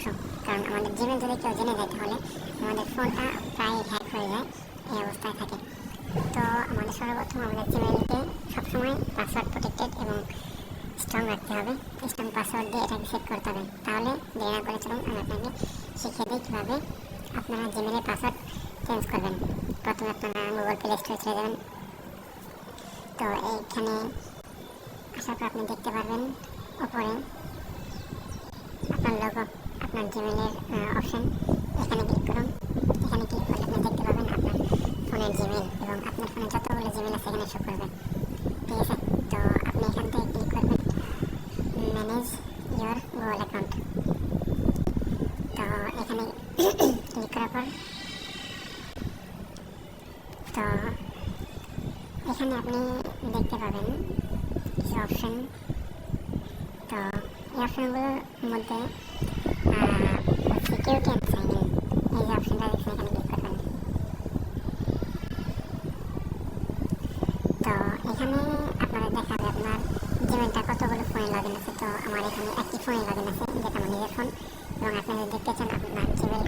অংশ, কারণ আমাদের জিমেল যদি কেউ জেনে যায় তাহলে আমাদের ফোনটা প্রায় হ্যাক হয়ে যায়, এই অবস্থায় থাকে। তো আমাদের সর্বপ্রথম আমাদের জিমেলকে সবসময় পাসওয়ার্ড প্রোটেক্টেড এবং স্ট্রং রাখতে হবে। স্ট্রং পাসওয়ার্ড দিয়ে এটাকে সেট করতে হবে। তাহলে দেরি না করে চলুন আমি আপনাকে শিখিয়ে দিই কীভাবে আপনারা জিমেলের পাসওয়ার্ড চেঞ্জ করবেন। প্রথমে আপনারা গুগল প্লে স্টোরে চলে যাবেন। তো এইখানে আসার পর আপনি দেখতে পারবেন উপরে আপনার লোগো, আপনার জিমেলের অপশন, এখানে ক্লিক করুন। এখানে ক্লিক করলে আপনি দেখতে পাবেন আপনার ফোনের জিমেল এবং আপনার ফোনে যতগুলো জিমেল আছে এখানে শো করবে, ঠিক আছে। তো আপনি এখান থেকে ক্লিক করবেন ম্যানেজ ইয়োর গুগল অ্যাকাউন্ট। তো এখানে ক্লিক করার পর তো এখানে আপনি দেখতে পাবেন কিছু অপশন। তো এই অপশনগুলোর মধ্যে সিকিউরিটি অ্যান্ড সাইন ইন, এই যে অপশনটা দেখছেন এখানে ক্লিক করবেন। তো এখানে আপনারা দেখাবে আপনার জিমেলটা কতগুলো ফোনে লগ ইন আছে। তো আমার এখানে একটি ফোনে লগ ইন আছে, যেটা আমার নিজের ফোন। এবং আপনি যদি দেখতে চান আপনার জিমেল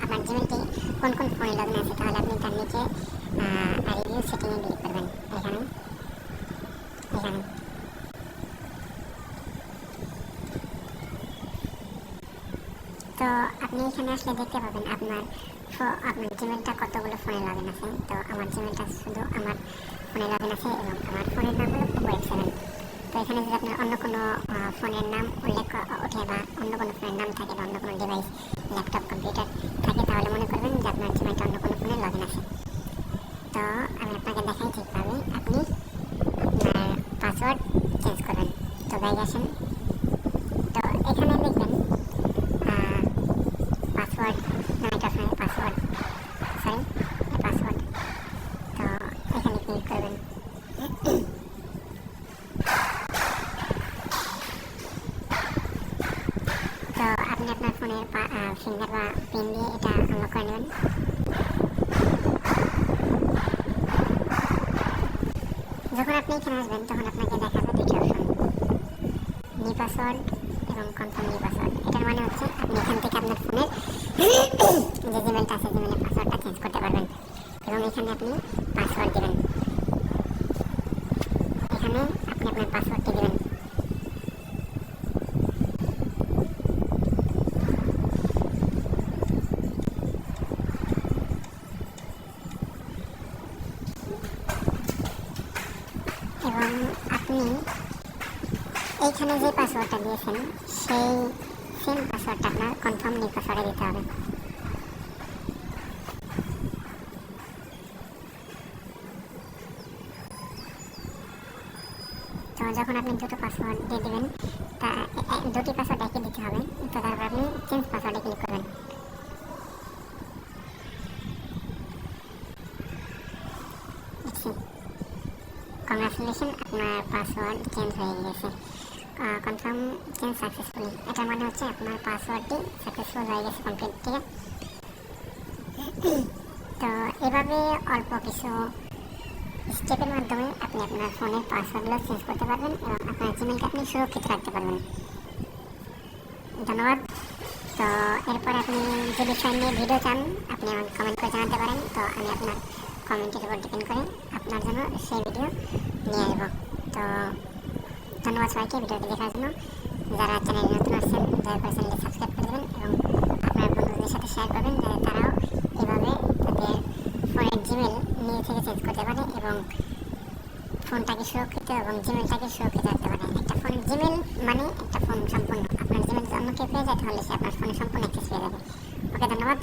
আপনার জিমেলটি কোন কোন ফোনে লগ ইন আছে, তাহলে আপনি তার নিচে রিভিউ সেটিংয়ে ক্লিক করবেন। এখানে তো আপনি এখানে আসলে দেখতে পাবেন আপনার জিমেলটা কতগুলো ফোনে লগ ইন আছে। তো আমার জিমেলটা শুধু আমার ফোনে লগ ইন আছে এবং আমার ফোনের নাম হলো Poco X7। তো এখানে যদি আপনার অন্য কোনো ফোনের নাম উল্লেখ ওঠে বা অন্য কোনো ফোনের নাম থাকে বা অন্য কোনো ডিভাইস, ল্যাপটপ, কম্পিউটার থাকে, তাহলে মনে করবেন যে আপনার জিমেলটা অন্য কোনো ফোনে লগ ইন আছে। তো আমি আপনাকে দেখাই ঠিকভাবে আপনি আপনার পাসওয়ার্ড চেঞ্জ করবেন। তো বাইরে আসেন। তো এখানে দেখবেন পাসওয়ার্ড নামটা পাসওয়ার্ড পাসওয়ার্ড। তো এখানে ক্লিক করবেন। তো আপনি আপনার ফোনের ফিঙ্গার বা পিন দিয়ে এটা আনলক করে নেবেন। যখন আপনি এখানে আসবেন তখন আপনাকে দেখাবে দুটি অপশন, নিউ পাসওয়ার্ড এবং কনফার্ম নিউ পাসওয়ার্ড। এটার মানে হচ্ছে আপনি এখান থেকে আপনার ফোনের যে জিমেলটা আছে জিমেলের পাসওয়ার্ডটা চেঞ্জ করতে পারবেন এবং এখানে আপনি পাসওয়ার্ড দেবেন। এখানে আপনি আপনার পাসওয়ার্ডটি দেবেন। এবং আপনি এইখানে যে পাসওয়ার্ডটা দিয়েছেন সেই সেম পাসওয়ার্ডটা আপনার কনফার্ম নিউ পাসওয়ার্ডে দিতে হবে। তো যখন আপনি দুটো পাসওয়ার্ড দিয়ে দেবেন, তা দুটি পাসওয়ার্ড একই দিতে হবে। তো তারপর আপনি চেঞ্জ পাসওয়ার্ডে ক্লিক করবেন। কংগ্রাচুলেশন, আপনার পাসওয়ার্ড চেঞ্জ হয়ে গেছে। কনফার্ম চেঞ্জ সাকসেসফুলি, এটার মানে হচ্ছে আপনার পাসওয়ার্ডটি সাকসেসফুল হয়ে গেছে কমপ্লিট, ঠিক আছে। তো এভাবে অল্প কিছু স্টেপের মাধ্যমে আপনি আপনার ফোনের পাসওয়ার্ডগুলো চেঞ্জ করতে পারবেন এবং আপনার জিমেলকে আপনি সুরক্ষিত রাখতে পারবেন। ধন্যবাদ। তো এরপর আপনি যে বিষয় নিয়ে ভিডিও চান আপনি আমাকে কমেন্ট করে জানাতে পারেন। তো আমি আপনার কমেন্টের উপর ডিপেন্ড করে আপনার জন্য সেই ভিডিও নিয়ে আসবো। তো ধন্যবাদ সবাইকে ভিডিওটি দেখার জন্য। যারা চ্যানেলে নতুন আসছেন দয়া করে চ্যানেলটি সাবস্ক্রাইব করে দেবেন এবং আপনার বন্ধুদের সাথে শেয়ার করবেন, যাতে তারাও এভাবে তাদের ফোনের জিমেল নিজে থেকে চেঞ্জ করতে পারে এবং ফোনটাকে সুরক্ষিত এবং জিমেলটাকে সুরক্ষিত রাখতে পারে। একটা ফোন জিমেল মানে একটা ফোন সম্পূর্ণ। আপনার জিমেল যদি অন্য কেউ পেয়ে যায় তাহলে সে আপনার ফোনে সম্পূর্ণ অ্যাক্সেস পেয়ে যাবে। ওকে, ধন্যবাদ।